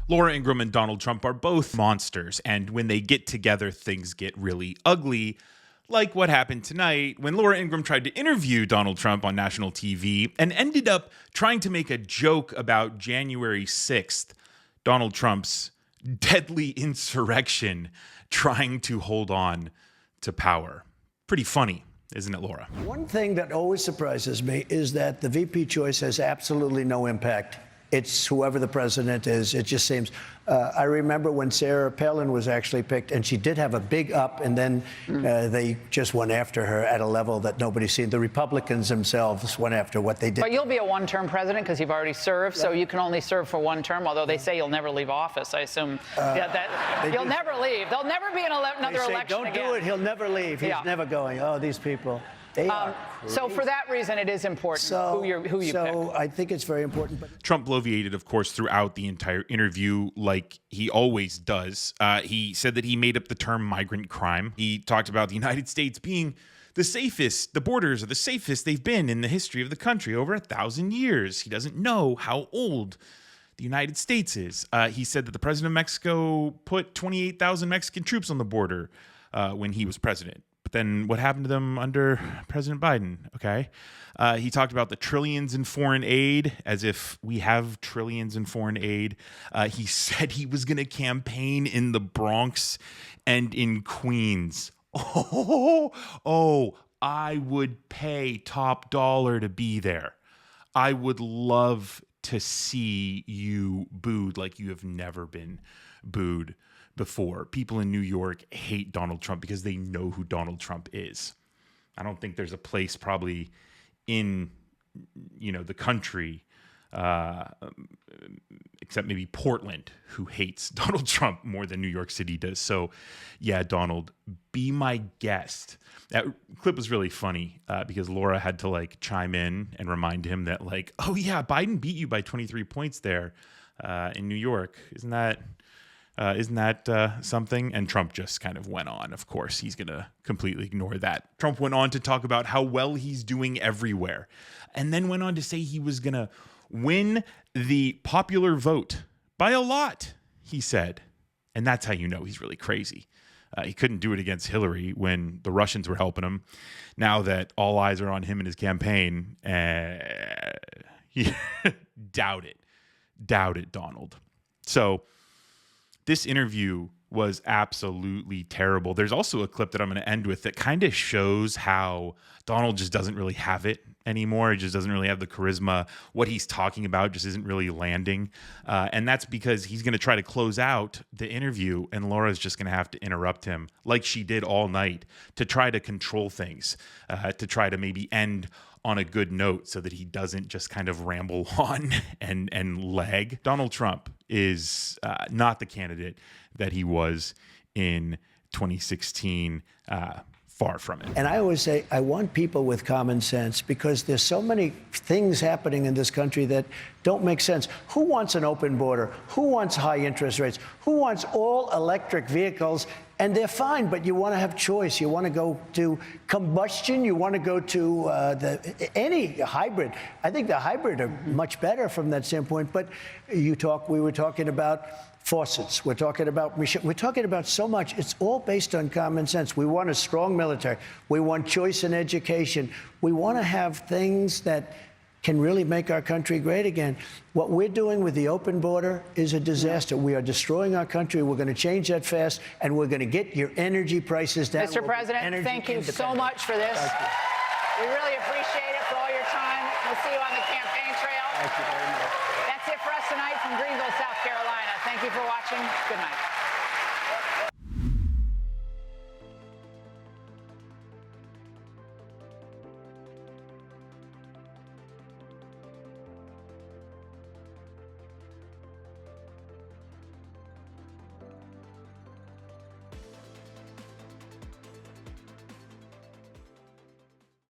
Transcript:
Laura Ingraham and Donald Trump are both monsters, and when they get together, things get really ugly. Like what happened tonight when Laura Ingraham tried to interview Donald Trump on national TV and ended up trying to make a joke about January 6th, Donald Trump's deadly insurrection trying to hold on to power. Pretty funny, isn't it, Laura? One thing that always surprises me is that the VP choice has absolutely no impact. It's whoever the president is. It just seems. I remember when Sarah Palin was actually picked, and she did have a big up, and then they just went after her at a level that nobody's seen. The Republicans themselves went after what they did. But you'll be a one-term president because you've already served, so you can only serve for one term, although they say you'll never leave office. I assume that you'll never leave. There'll never be another election don't again. Don't do it. He'll never leave. He's never going. Oh, these people. So for that reason, it is important who you pick. So I think it's very important. But Trump bloviated, of course, throughout the entire interview, like he always does. He said that he made up the term migrant crime. He talked about the United States being the safest, the borders are the safest they've been in the history of the country, over 1,000 years. He doesn't know how old the United States is. He said that the president of Mexico put 28,000 Mexican troops on the border when he was president. But then what happened to them under President Biden? Okay. He talked about the trillions in foreign aid, as if we have trillions in foreign aid. He said he was going to campaign in the Bronx and in Queens. I would pay top dollar to be there. I would love to see you booed like you have never been booed before. People in New York hate Donald Trump because they know who Donald Trump is. I don't think there's a place probably in, the country, except maybe Portland, who hates Donald Trump more than New York City does. So yeah, Donald, be my guest. That clip was really funny because Laura had to chime in and remind him that oh yeah, Biden beat you by 23 points there in New York. Isn't that something? And Trump just kind of went on. Of course, he's going to completely ignore that. Trump went on to talk about how well he's doing everywhere, and then went on to say he was going to win the popular vote by a lot, he said. And that's how you know he's really crazy. He couldn't do it against Hillary when the Russians were helping him. Now that all eyes are on him and his campaign, doubt it, Donald. So this interview was absolutely terrible. There's also a clip that I'm going to end with that kind of shows how Donald just doesn't really have it anymore. He just doesn't really have the charisma. What he's talking about just isn't really landing. And that's because he's going to try to close out the interview, and Laura's just going to have to interrupt him like she did all night to try to control things, to try to maybe end on a good note so that he doesn't just kind of ramble on and lag. Donald Trump is not the candidate that he was in 2016. Far from it. And I always say, I want people with common sense, because there's so many things happening in this country that don't make sense. Who wants an open border? Who wants high interest rates? Who wants all electric vehicles? And they're fine, but you want to have choice. You want to go to combustion. You want to go to any hybrid. I think the hybrid are much better from that standpoint. But we were talking about faucets. We're talking about we're talking about so much. It's all based on common sense. We want a strong military. We want choice in education. We want to have things that can really make our country great again. What we're doing with the open border is a disaster. We are destroying our country. We're going to change that fast, and we're going to get your energy prices down. Mr. President, thank you so much for this. We really appreciate it for all your time. We'll see you on the campaign trail. Thank you very much. That's it for us tonight from Greenville, South Carolina. Thank you for watching. Good night.